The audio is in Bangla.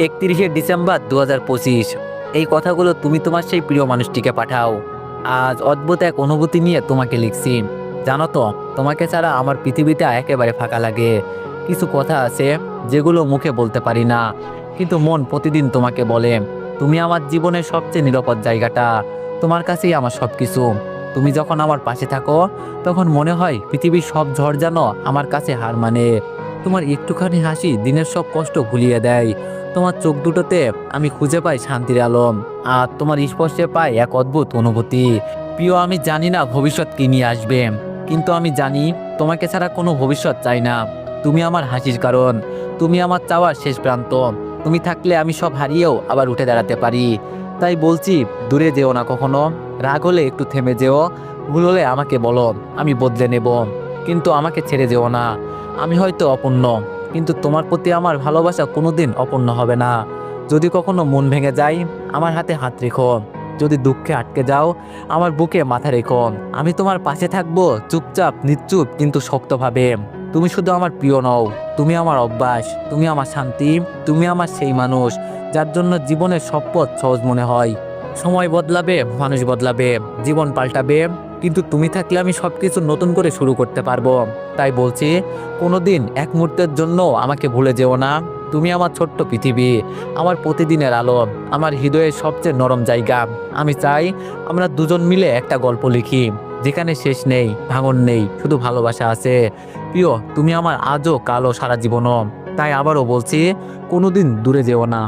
31শে ডিসেম্বর 2025। এই কথাগুলো তুমি তোমার সেই প্রিয় মানুষটিকে পাঠাও। আজ অদ্ভুত এক অনুভূতি নিয়ে তোমাকে লিখছি। জানো তো, তোমাকে ছাড়া আমার পৃথিবীটা একেবারে ফাঁকা লাগে। কিছু কথা আছে যেগুলো মুখে বলতে পারি না, কিন্তু মন প্রতিদিন তোমাকে বলে তুমি আমার জীবনের সবচেয়ে নিরাপদ জায়গাটা। তোমার কাছেই আমার সবকিছু। তুমি যখন আমার পাশে থাকো তখন মনে হয় পৃথিবীর সব ঝড় যেন আমার কাছে হার মানে। তোমার একটুখানি হাসি দিনের সব কষ্ট ভুলিয়ে দেয়। তোমার চোখ দুটোতে আমি খুঁজে পাই শান্তির আলম, আর তোমার স্পর্শে পাই এক অদ্ভুত অনুভূতি। প্রিয়, আমি জানি না ভবিষ্যৎ কি নিয়ে আসবে, কিন্তু আমি জানি তোমাকে ছাড়া কোনো ভবিষ্যৎ চাই না। তুমি আমার হাসির কারণ, তুমি আমার চাওয়ার শেষ প্রান্ত। তুমি থাকলে আমি সব হারিয়েও আবার উঠে দাঁড়াতে পারি। তাই বলছি, দূরে যেও না কখনো। রাগ হলে একটু থেমে যেও, ভুল হলে আমাকে বলো, আমি বদলে নেব। কিন্তু আমাকে ছেড়ে যেও না। আমি হয়তো অপূর্ণ, কিন্তু তোমার প্রতি আমার ভালোবাসা কোনোদিন অপূর্ণ হবে না। যদি কখনো মন ভেঙে যায়, আমার হাতে হাত রেখো। যদি দুঃখে আটকে যাও, আমার বুকে মাথা রেখো। আমি তোমার পাশে থাকবো, চুপচাপ নিশ্চুপ কিন্তু শক্তভাবে। তুমি শুধু আমার প্রিয় নও, তুমি আমার অভ্যাস, তুমি আমার শান্তি, তুমি আমার সেই মানুষ যার জন্য জীবনের সব পথ সহজ মনে হয়। সময় বদলাবে, মানুষ বদলাবে, জীবন পাল্টাবে, কিন্তু তুমি থাকলে আমি সবকিছু নতুন করে শুরু করতে পারবো। তাই বলছি, কোনোদিন এক মুহূর্তের জন্য আমাকে ভুলে যেও না। তুমি আমার ছোট্ট পৃথিবী, আমার প্রতিদিনের আলো, আমার হৃদয়ের সবচেয়ে নরম জায়গা। আমি চাই আমরা দুজন মিলে একটা গল্প লিখি, যেখানে শেষ নেই, ভাঙন নেই, শুধু ভালোবাসা আছে। প্রিয়, তুমি আমার আজও কালো সারা জীবনও। তাই আবারও বলছি, কোনোদিন দূরে যেও না।